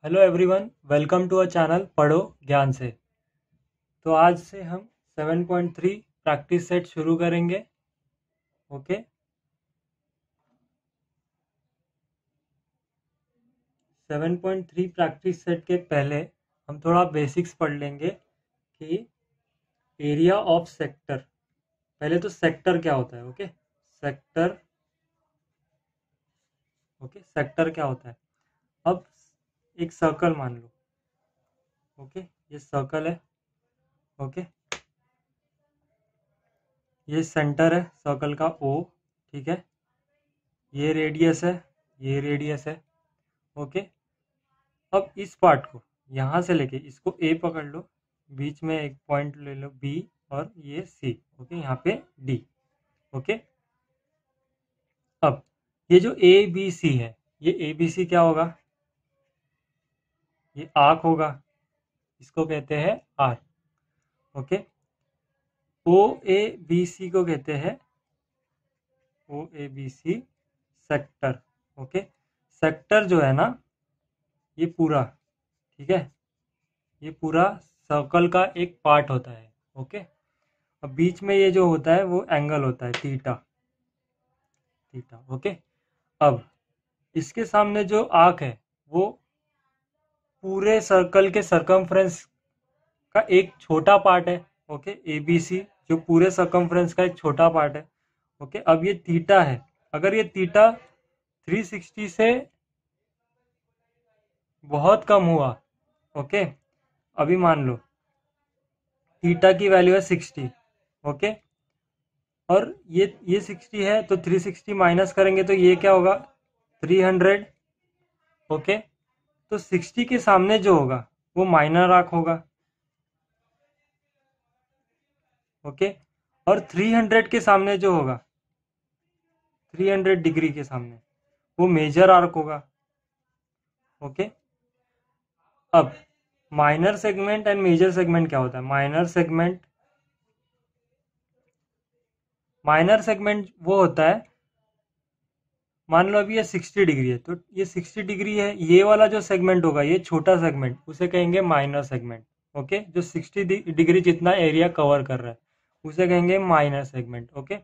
Hello everyone, welcome to a channel पढ़ो ज्ञान से। तो आज से हम 7.3 प्रैक्टिस सेट शुरू करेंगे। ओके, 7.3 प्रैक्टिस सेट के पहले हम थोड़ा बेसिक्स पढ़ लेंगे कि एरिया ऑफ सेक्टर। पहले तो सेक्टर क्या होता है। Okay, sector. ओके, सेक्टर क्या होता है। अब एक सर्कल मान लो। ओके, ये सर्कल है। ओके, ये सेंटर है सर्कल का ओ। ठीक है, ये रेडियस है, ये रेडियस है। ओके, अब इस पार्ट को यहाँ से लेके इसको ए पकड़ लो, बीच में एक पॉइंट ले लो बी, और ये सी। ओके, यहाँ पे डी। ओके, अब ये जो ए बी सी है, ये ए बी सी क्या होगा, ये आर्क होगा, इसको कहते हैं arc. Okay, O A B C को कहते हैं O A B C sector. Okay, sector जो है ना, ये पूरा, ठीक है, ये पूरा सर्कल का एक पार्ट होता है। ओके, अब बीच में ये जो होता है वो एंगल होता है थीटा। थीटा। ओके, अब इसके सामने जो आर्क है वो पूरे सर्कल के सरकमफ्रेंस का एक छोटा पार्ट है। ओके, ए बी सी जो पूरे सरकमफ्रेंस का एक छोटा पार्ट है। ओके, अब ये थीटा है। अगर ये थीटा 360 से बहुत कम हुआ, ओके, अभी मान लो थीटा की वैल्यू है 60। ओके, और ये 60 है तो 360 माइनस करेंगे तो ये क्या होगा, 300। ओके, तो 60 के सामने जो होगा वो माइनर आर्क होगा। ओके, और 300 के सामने जो होगा, 300 डिग्री के सामने, वो मेजर आर्क होगा। ओके, अब minor segment and major segment क्या होता है। माइनर सेगमेंट वो होता है, मान लो अभी ये 60 डिग्री है तो ये 60 डिग्री है, ये वाला जो सेगमेंट होगा, ये छोटा सेगमेंट, उसे कहेंगे माइनर सेगमेंट। ओके, जो 60 डिग्री जितना एरिया कवर कर रहा है उसे कहेंगे माइनर सेगमेंट। ओके,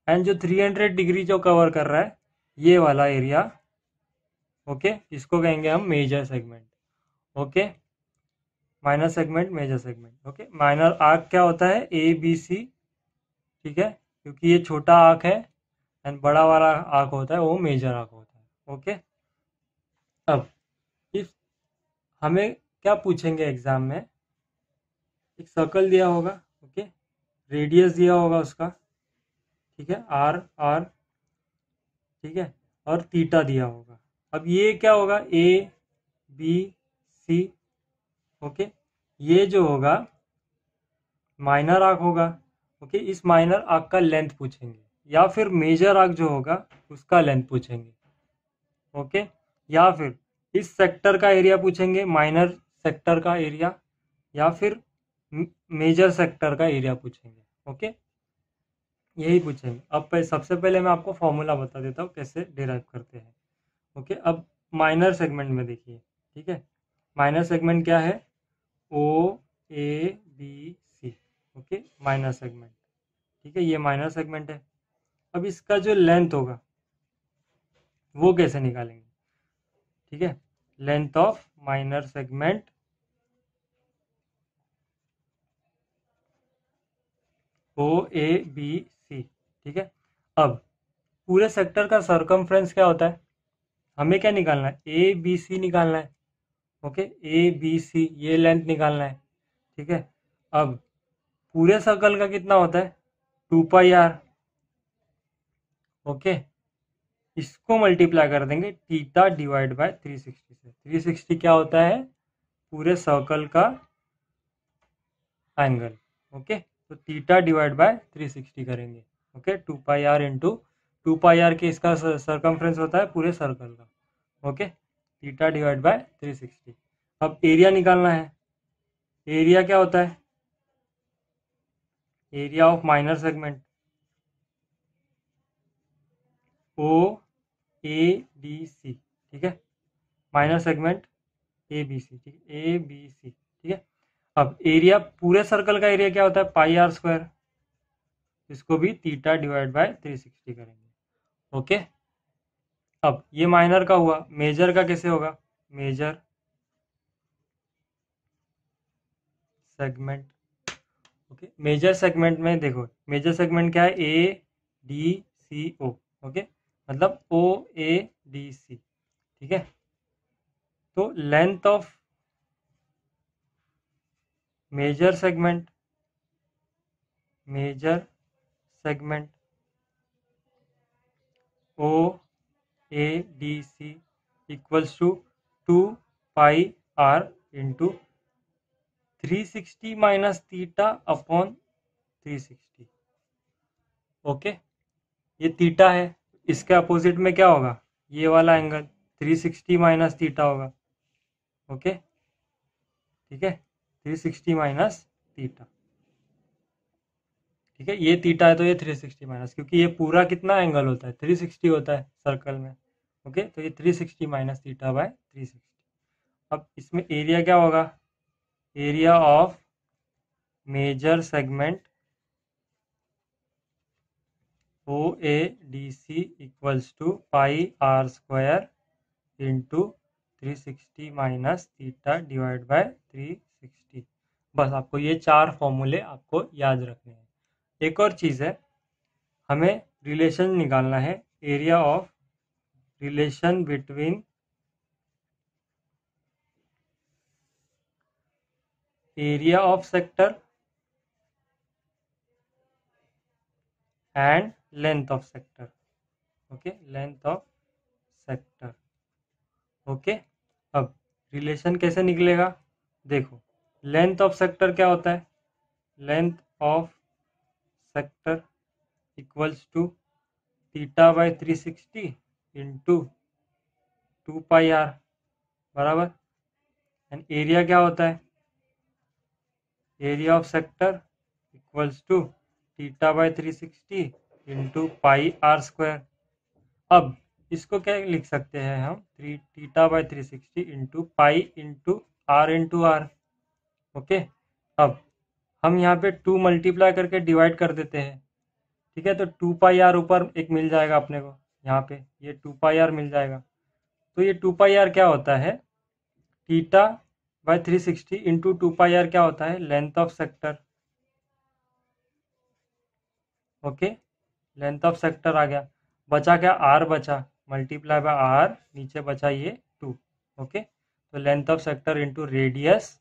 एंड जो 300 डिग्री जो कवर कर रहा है ये वाला एरिया, ओके, इसको कहेंगे हम major segment. Okay, minor segment, major segment. Okay, minor arc क्या होता है, ए बी सी। ठीक है, क्योंकि ये छोटा आर्क है, एंड बड़ा वाला आर्क होता है वो मेजर आर्क होता है। ओके, अब इफ हमें क्या पूछेंगे एग्जाम में, एक सर्कल दिया होगा। ओके, रेडियस दिया होगा उसका, ठीक है, आर आर, ठीक है, और थीटा दिया होगा। अब ये क्या होगा, ए बी सी। ओके, ये जो होगा माइनर आर्क होगा। ओके, इस माइनर आर्क का लेंथ पूछेंगे, या फिर मेजर आर्क जो होगा उसका लेंथ पूछेंगे। ओके, या फिर इस सेक्टर का एरिया पूछेंगे, माइनर सेक्टर का एरिया, या फिर मेजर सेक्टर का एरिया पूछेंगे। ओके, यही पूछेंगे। अब सबसे पहले मैं आपको फॉर्मूला बता देता हूँ कैसे डिराइव करते हैं। ओके, अब माइनर सेगमेंट में देखिए, ठीक है, माइनर सेगमेंट क्या है, O A B C. Okay, minor segment, ठीक है, ये माइनर सेगमेंट है। अब इसका जो लेंथ होगा वो कैसे निकालेंगे, ठीक है, length of minor segment O A B C. ठीक है, अब पूरे सेक्टर का सरकमफ्रेंस क्या होता है, हमें क्या निकालना है, ए बी सी निकालना है। ओके, ए बी सी ये लेंथ निकालना है। ठीक है, अब पूरे सर्कल का कितना होता है, 2 पाई आर। ओके, इसको मल्टीप्लाई कर देंगे थीटा डिवाइड बाय 360 से। 360 क्या होता है, पूरे सर्कल का एंगल। ओके, तो थीटा डिवाइड बाय 360 करेंगे। Okay, 2 pi R into 2 pi R के इसका सरकमफ्रेंस होता है पूरे सर्कल का। Okay, theta divide by 360। अब एरिया निकालना है। एरिया क्या होता है, area of minor segment O A D C. ठीक है, minor segment A B C, ठीक है, ए बी सी, ठीक है। अब एरिया, पूरे सर्कल का एरिया क्या होता है, पाई आर स्क्वायर, इसको भी थीटा डिवाइड बाय 360 करेंगे। ओके, अब ये माइनर का हुआ, मेजर का कैसे होगा, major segment. Okay, major segment में देखो, मेजर सेगमेंट क्या है, ए डी सी ओ, ओके, मतलब ओ ए डी सी, ठीक है। तो length of major segment, major segment O A D C equals to 2 pi R into 360 minus theta upon 360। Okay, ये theta है, इसके अपोजिट में क्या होगा, ये वाला एंगल 360 माइनस थीटा होगा। ओके, ठीक है, 360 माइनस थीटा, ठीक है, ये थीटा है तो ये 360 माइनस, क्योंकि ये पूरा कितना एंगल होता है, 360 होता है सर्कल में। ओके, तो ये 360 माइनस थीटा बाय 360। अब इसमें एरिया क्या होगा, area of major segment O A D C equals to pi are square into 360 minus theta divide by 360। बस आपको ये 4 फॉर्मूले आपको याद रखने हैं। एक और चीज़ है, हमें रिलेशन निकालना है, area of, relation between area of sector and length of sector. Okay, length of sector. Okay, अब रिलेशन कैसे निकलेगा, देखो, लेंथ ऑफ सेक्टर क्या होता है, length of sector equals to theta by 360 into 2 pi R, बराबर। एंड एरिया क्या होता है, area of sector equals to theta by 360 into pi are square. अब इसको क्या लिख सकते हैं हम, theta by 360 into pi into R. Okay, अब हम यहाँ पे 2 मल्टीप्लाई करके डिवाइड कर देते हैं, ठीक है, तो 2 पाई आर ऊपर एक मिल जाएगा अपने को, यहाँ पे ये 2 पाई आर मिल जाएगा। तो ये 2 पाई आर क्या होता है, theta by 360 into 2 pi R क्या होता है, length of sector. Okay, length of sector आ गया, बचा क्या, आर बचा, मल्टीप्लाई बाय आर, नीचे बचा ये 2। ओके, तो length of sector into radius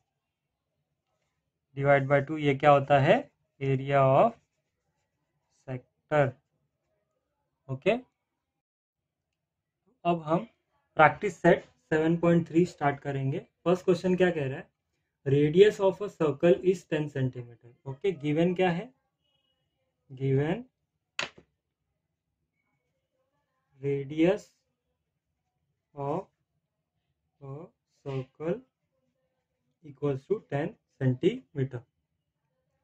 divide by 2, ये क्या होता है, एरिया ऑफ सेक्टर। ओके, अब हम प्रैक्टिस सेट 7.3 स्टार्ट करेंगे। फर्स्ट क्वेश्चन क्या कह रहा है, radius of a circle is 10 centimetre. Okay, given क्या है, given radius of a circle equals to 10 centimeter.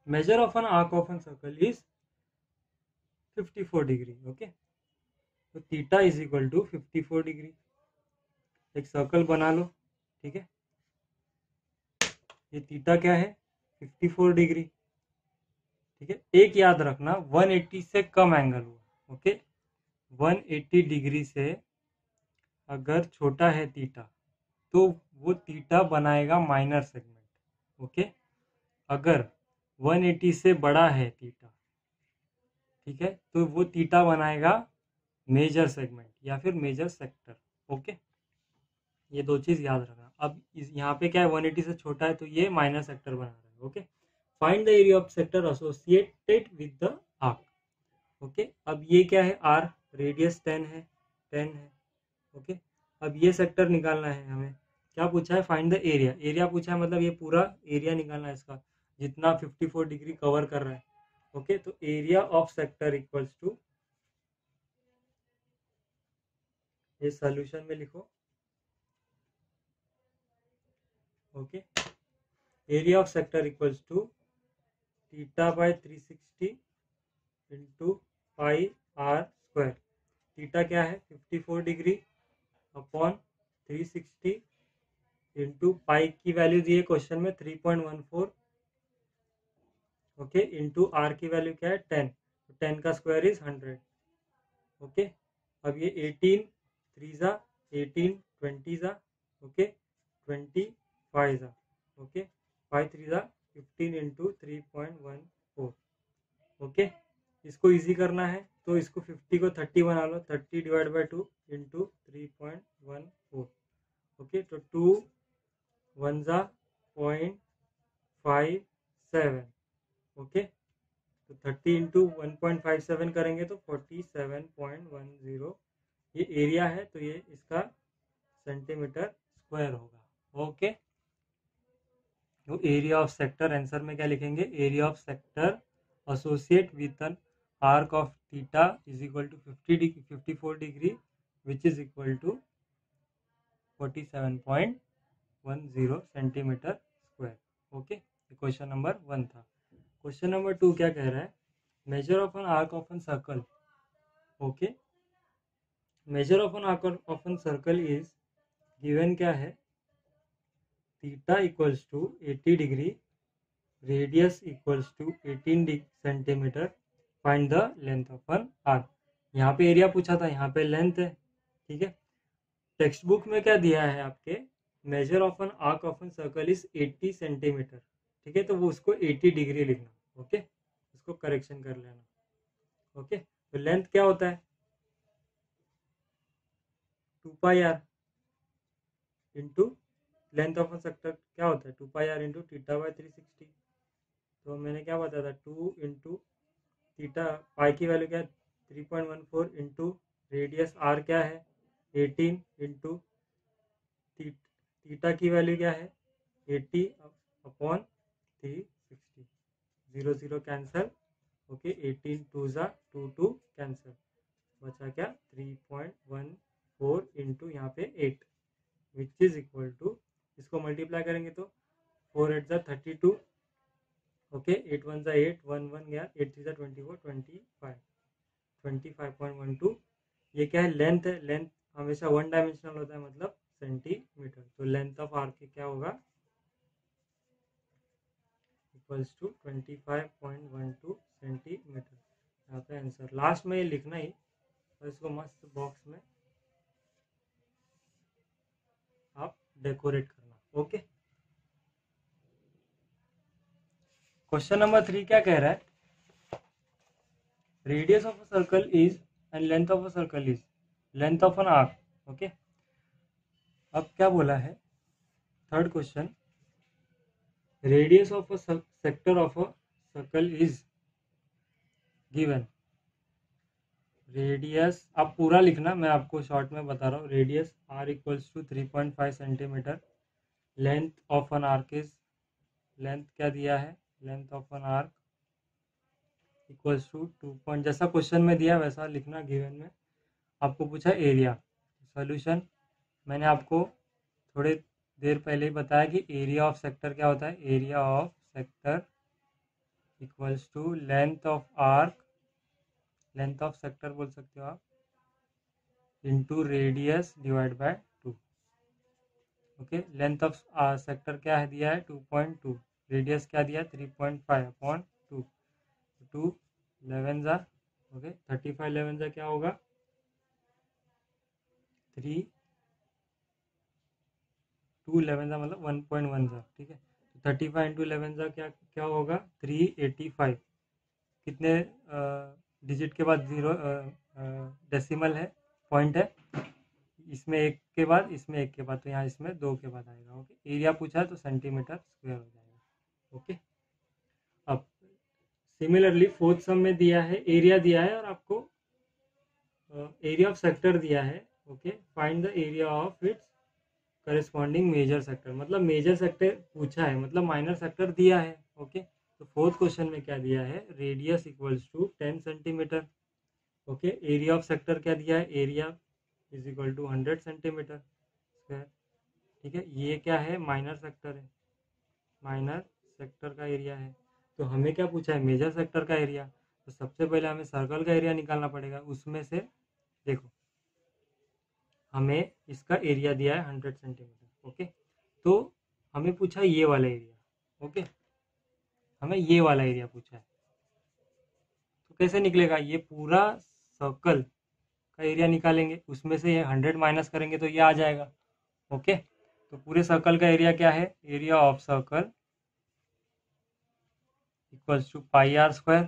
Measure of an arc of a circle is 54 degree. Okay, तो theta is equal to 54 degree. एक circle बना लो, ठीक है, ये theta क्या है, 54 डिग्री, ठीक है। एक याद रखना, 180 से कम एंगल हुआ। ओके, 180 डिग्री से अगर छोटा है थीटा, तो वो थीटा बनाएगा माइनर सेगमेंट। ओके, अगर 180 से बड़ा है थीटा, ठीक है, तो वो थीटा बनाएगा मेजर सेगमेंट या फिर मेजर सेक्टर। ओके, ये दो चीज याद रखना। अब यहाँ पे क्या है, 180 से छोटा है तो ये माइनर सेक्टर बना रहा है। Okay, find the area of sector associated with the arc. Okay, अब ये क्या है, आर, रेडियस 10 है, 10 है। ओके, अब ये सेक्टर निकालना है हमें, क्या पूछा है, फाइंड द एरिया। एरिया पूछा है, मतलब ये पूरा एरिया निकालना है इसका, जितना 54 डिग्री कवर कर रहा है। ओके, तो area of sector equals to, ये सॉल्यूशन में लिखो। Okay, area of sector equals to theta by 360 into pi are square. Theta क्या है, 54 डिग्री अपॉन 360 इंटू पाई की वैल्यू दी है क्वेश्चन में 3.14, ओके, इंटू आर की वैल्यू क्या है 10, तो 10 का स्क्वायर इज 100, ओके। अब ये 18 3 जा 18, 20 जा, ओके, 25 जा, ओके, 5 3 जा 15 इंटू 3.14, ओके। इसको इजी करना है तो इसको 50 को 30 बना लो, 30 डिवाइड बाई 2 इंटू 3.14, ओके। तो 2 1 जा 0.57, ओके। तो 30 इंटू 1.57 करेंगे तो 47.10 ये एरिया है, तो ये इसका सेंटीमीटर स्क्वायर होगा, ओके। तो एरिया ऑफ सेक्टर, आंसर में क्या लिखेंगे, area of sector associate with an arc of theta is equal to 54 degree which is equal to 47.10 centimetre square, okay. Question number 1 था। क्वेश्चन नंबर 2 क्या कह रहा है, measure of an arc of an circle, okay. Measure of an arc of an circle is given क्या है, theta equals to 80 degree, radius equals to 18 centimetre, find the length of an arc. यहाँ पे area पूछा था, यहाँ पे length है, ठीक है। टेक्स्ट बुक में क्या दिया है आपके, measure of an arc of an circle is 80 centimetre, ठीक है, तो वो उसको 80 डिग्री लिखना, ओके, उसको करेक्शन कर लेना, ओके। तो लेंथ क्या होता है 2 pi R into length of an sector क्या होता है 2 pi R into theta by 360। तो मैंने क्या बताया था 2 इंटू थीटा, पाई की वैल्यू क्या है 3.14 इंटू रेडियस आर क्या है 18 इंटू थीटा की वैल्यू क्या है 80 अपॉन 360, 0 0 कैंसल, ओके, 18 2 जा 2 2 कैंसल, बचा क्या 3.14 इंटू यहाँ पे 8 विच इज इक्वल टू, इसको मल्टीप्लाई करेंगे तो 4 8 जा 32, ओके, 8 1 जा 8 1 1 गया, 8 3 जा 24 25.12, ये क्या है लेंथ है, लेंथ हमेशा 1 डायमेंशनल होता है मतलब सेंटीमीटर, तो लेंथ ऑफ आर्क क्या होगा इक्वल्स टू 25.12 सेंटीमीटर। यहाँ पे आंसर लास्ट में ये लिखना ही, और इसको मस्त बॉक्स में आप डेकोरेट करना, ओके। क्वेश्चन नंबर 3 क्या कह रहा है, radius of a circle is and length of a circle is length of an arc, okay. अब क्या बोला है, third question, radius of a sector of a circle is given, radius आप पूरा लिखना, मैं आपको शॉर्ट में बता रहा हूँ, radius r equals to 3.5 centimetre, length of an arc is, length क्या दिया है, length of an arc equals to 2 point, जैसा क्वेश्चन में दिया वैसा लिखना, गिवन में आपको पूछा एरिया, सॉल्यूशन मैंने आपको थोड़े देर पहले ही बताया कि एरिया ऑफ सेक्टर क्या होता है, area of sector equals to length of arc, length of sector बोल सकते हो आप, into radius divide by 2, okay. Length of sector क्या है दिया है 2.2, रेडियस क्या दिया है 3.5 अपॉन 2, 2 11 जा, ओके, 35 11 जा क्या होगा 3 2 11 जा मतलब 1.1 जा, ठीक है। तो 35 इंटू 11 जा क्या क्या होगा 385, कितने डिजिट के बाद जीरो डेसिमल है, पॉइंट है, इसमें एक के बाद इसमें एक के बाद, तो यहाँ इसमें 2 के बाद आएगा, ओके। एरिया पूछा है तो सेंटीमीटर स्क्वायर हो जाएगा, ओके। अब सिमिलरली फोर्थ सम में दिया है, एरिया दिया है और आपको एरिया ऑफ सेक्टर दिया है, okay. Find the area of its corresponding major sector, मतलब मेजर सेक्टर पूछा है मतलब माइनर सेक्टर दिया है, ओके। तो फोर्थ क्वेश्चन में क्या दिया है, radius equals to 10 centimetre, okay. Area of sector क्या दिया है, area is equal to 100 centimetre square, ठीक है। ये क्या है माइनर सेक्टर है, माइनर सेक्टर का एरिया है, तो हमें क्या पूछा है मेजर सेक्टर का एरिया, तो सबसे पहले हमें सर्कल का एरिया निकालना पड़ेगा, उसमें से देखो हमें इसका एरिया दिया है 100 सेंटीमीटर, ओके। तो हमें पूछा ये वाला एरिया, ओके, हमें ये वाला एरिया पूछा है। तो कैसे निकलेगा, ये पूरा सर्कल का एरिया निकालेंगे, उसमें से ये 100 माइनस करेंगे तो ये आ जाएगा, ओके। तो पूरे सर्कल का एरिया क्या है, area of circle equals to pi are square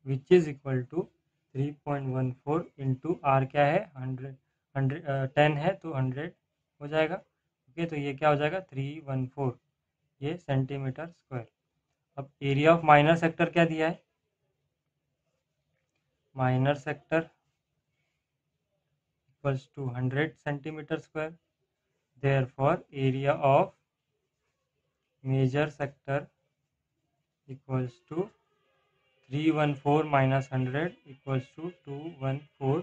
which is equal to 3.14 into r क्या है 10 है तो 100 हो जाएगा, ओके। तो ये क्या हो जाएगा 314, ये सेंटीमीटर स्क्वायर। अब एरिया ऑफ माइनर सेक्टर क्या दिया है, minor sector equals to 100 centimetre square, therefore area of major sector equals to 314 minus 100 equals to 214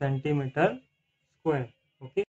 centimetre square, okay.